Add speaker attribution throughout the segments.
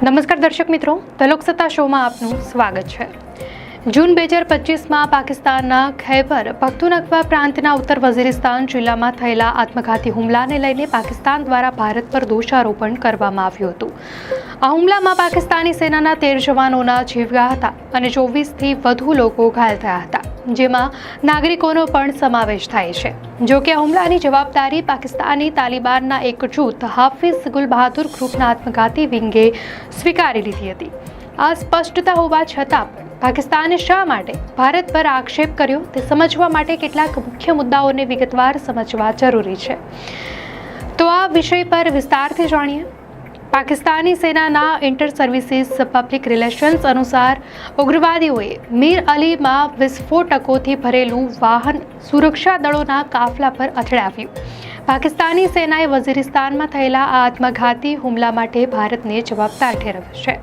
Speaker 1: નમસ્કાર દર્શક મિત્રો, ધ લોકસત્તા શોમાં આપનું સ્વાગત છે। જૂન 2025માં પાકિસ્તાનના ખૈબર પખ્તુનખ્વા પ્રાંતના ઉત્તર વઝીરિસ્તાન જિલ્લામાં થયેલા આત્મઘાતી હુમલાને લઈને પાકિસ્તાન દ્વારા ભારત પર દોષારોપણ કરવામાં આવ્યું હતું। આ હુમલામાં પાકિસ્તાની સેનાના 13 જવાનોના જીવ ગયા હતા અને 24થી વધુ લોકો ઘાયલ થયા હતા, જેમાં નાગરિકોનો પણ સમાવેશ થાય છે। જો કે આ હુમલાની જવાબદારી પાકિસ્તાની તાલિબાનના એક જૂથ હાફિઝ ગુલ બહાદુર ગ્રુપના આત્મઘાતી વિંગે સ્વીકારી લીધી હતી। આ સ્પષ્ટતા હોવા છતાં પણ પાકિસ્તાને શા માટે ભારત પર આક્ષેપ કર્યો તે સમજવા માટે કેટલાક મુખ્ય મુદ્દાઓને વિગતવાર સમજવા જરૂરી છે। તો આ વિષય પર વિસ્તારથી જાણીએ। પાકિસ્તાની સેનાના ઇન્ટર સર્વિસીસ પબ્લિક રિલેશન્સ અનુસાર ઉગ્રવાદીઓએ મીર અલીમાં વિસ્ફોટકોથી ભરેલું વાહન સુરક્ષા દળોના કાફલા પર અથડાવ્યું। પાકિસ્તાની સેનાએ વઝીરિસ્તાનમાં થયેલા આ આત્મઘાતી હુમલા માટે ભારતને જવાબદાર ઠેરવ્યો છે।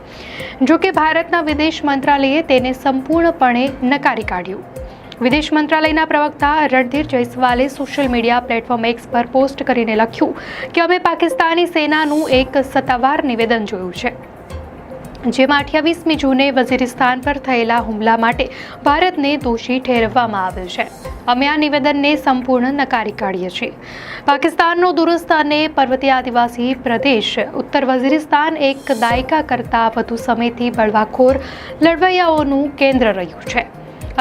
Speaker 1: જો કે ભારતના વિદેશ મંત્રાલયે તેને સંપૂર્ણપણે નકારી કાઢ્યું। વિદેશ મંત્રાલયના પ્રવક્તા રણધીર જયસ્વાલે સોશિયલ મીડિયા પ્લેટફોર્મ એક્સ પર પોસ્ટ કરીને લખ્યું કે અમે પાકિસ્તાની સેનાનું એક સત્તાવાર નિવેદન જોયું છે, જેમાં 28મી જૂને વઝીરિસ્તાન પર થયેલા હુમલા માટે ભારતને દોષી ઠેરવવામાં આવ્યો છે। અમે આ નિવેદનને સંપૂર્ણ નકારી કાઢીએ છીએ। પાકિસ્તાનનો દૂરસ્થ અને પર્વતીય આદિવાસી પ્રદેશ ઉત્તર વઝીરિસ્તાન એક દાયકા કરતાં વધુ સમયથી બળવાખોર લડવૈયાઓનું કેન્દ્ર રહ્યું છે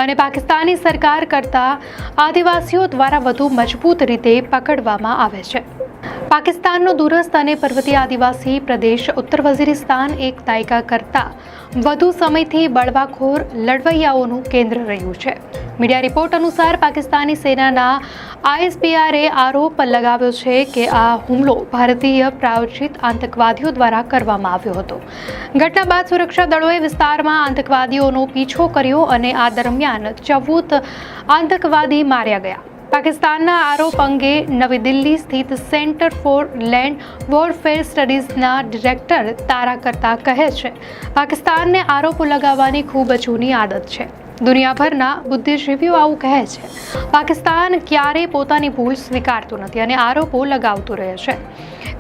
Speaker 1: અને પાકિસ્તાની સરકાર કરતાં આદિવાસીઓ દ્વારા વધુ મજબૂત રીતે પકડવામાં આવે છે। પાકિસ્તાનનો દૂરસ્થ અને પર્વતીય આદિવાસી પ્રદેશ ઉત્તર વઝીરિસ્તાન એક દાયકા કરતાં વધુ સમયથી બળવાખોર લડવૈયાઓનું કેન્દ્ર રહ્યું છે। મીડિયા રિપોર્ટ અનુસાર પાકિસ્તાની સેનાના ISPRએ આરોપ લગાવ્યો છે કે આ હુમલો ભારતીય પ્રાયોજિત આતંકવાદીઓ દ્વારા કરવામાં આવ્યો હતો। ઘટના બાદ સુરક્ષા દળોએ વિસ્તારમાં આતંકવાદીઓનો પીછો કર્યો અને આ દરમિયાન 14 આતંકવાદી માર્યા ગયા। પાકિસ્તાનના આરોપ અંગે નવી દિલ્હી સ્થિત સેન્ટર ફોર લેન્ડ વોરફેર સ્ટડીઝના ડિરેક્ટર તારા કરતા કહે છે, પાકિસ્તાનને આરોપો લગાવવાની ખૂબ જૂની આદત છે। દુનિયાભરના બુદ્ધિજીવીઓ આવું કહે છે। પાકિસ્તાન ક્યારેય પોતાની ભૂલ સ્વીકારતું નથી અને આરોપો લગાવતું રહે છે।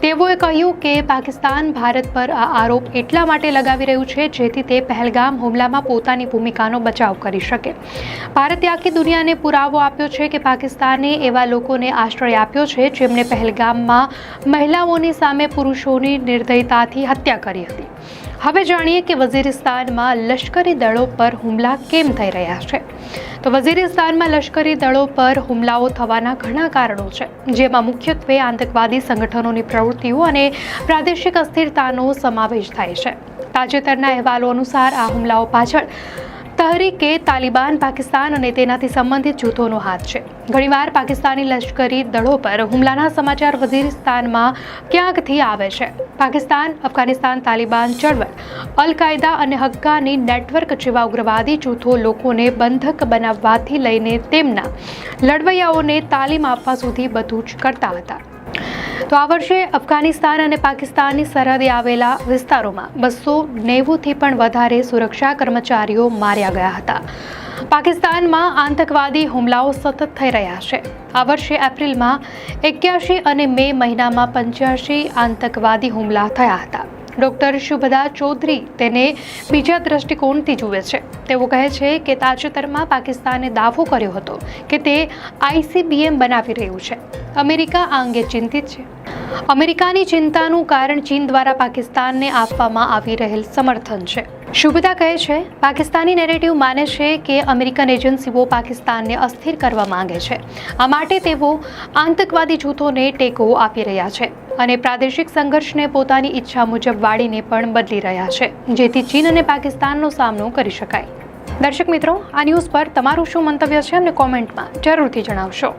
Speaker 1: તેઓએ કહ્યું કે પાકિસ્તાન ભારત પર આ આરોપ એટલા માટે લગાવી રહ્યું છે જેથી તે પહેલગામ હુમલામાં પોતાની ભૂમિકાનો બચાવ કરી શકે। ભારતે આખી દુનિયાને પુરાવો આપ્યો છે કે પાકિસ્તાને એવા લોકોને આશ્રય આપ્યો છે જેમણે પહેલગામમાં મહિલાઓની સામે પુરુષોની નિર્દયતાથી હત્યા કરી હતી। હવે જાણીએ કે વઝીરિસ્તાનમાં લશ્કરી દળો પર હુમલા કેમ થઈ રહ્યા છે। તો વઝીરિસ્તાનમાં લશ્કરી દળો પર હુમલાઓ થવાના ઘણા કારણો છે, જેમાં મુખ્યત્વે આતંકવાદી સંગઠનોની પ્રવૃત્તિઓ અને પ્રાદેશિક અસ્થિરતાનો સમાવેશ થાય છે। તાજેતરના અહેવાલો અનુસાર આ હુમલાઓ પાછળ તહરીકે તાલિબાન પાકિસ્તાન અને તેનાથી સંબંધિત જૂથોનો હાથ છે। ઘણીવાર પાકિસ્તાની લશ્કરી દળો પર હુમલાના સમાચાર વઝીરિસ્તાનમાં ક્યાંકથી આવે છે। પાકિસ્તાન, અફઘાનિસ્તાન તાલિબાન ચળવળ, અલ કાયદા અને હક્કાની નેટવર્ક જેવા ઉગ્રવાદી જૂથો લોકોને બંધક બનાવવાથી લઈને તેમના લડવૈયાઓને તાલીમ આપવા સુધી બધું જ કરતા હતા। તો આ વર્ષે અફઘાનિસ્તાન અને પાકિસ્તાનની સરહદે આવેલા વિસ્તારોમાં 290થી પણ વધારે સુરક્ષા કર્મચારીઓ માર્યા ગયા હતા। પાકિસ્તાનમાં આતંકવાદી હુમલાઓ સતત થઈ રહ્યા છે। આ વર્ષે એપ્રિલમાં 81 અને મે મહિનામાં 85 આતંકવાદી હુમલા થયા હતા। ડૉક્ટર શુભદા ચૌધરી તેને બીજા દ્રષ્ટિકોણથી જુએ છે। તેઓ કહે છે કે તાજેતરમાં પાકિસ્તાને દાવો કર્યો હતો કે તે ICBM બનાવી રહ્યું છે। અમેરિકા આ અંગે ચિંતિત છે। અમેરિકાની ચિંતાનું કારણ ચીન દ્વારા પાકિસ્તાનને આપવામાં આવી રહેલ સમર્થન છે। શુભદા કહે છે, પાકિસ્તાની નેરેટિવ માને છે કે અમેરિકન એજન્સીઓ પાકિસ્તાનને અસ્થિર કરવા માંગે છે। આ માટે તેઓ આતંકવાદી જૂથોને ટેકો આપી રહ્યા છે અને પ્રાદેશિક સંઘર્ષને પોતાની ઈચ્છા મુજબ વાળીને પણ બદલી રહ્યા છે, જેથી ચીન અને પાકિસ્તાનનો સામનો કરી શકાય। દર્શક મિત્રો, આ ન્યૂઝ પર તમારું શું મંતવ્ય છે અમને કોમેન્ટમાં જરૂરથી જણાવશો।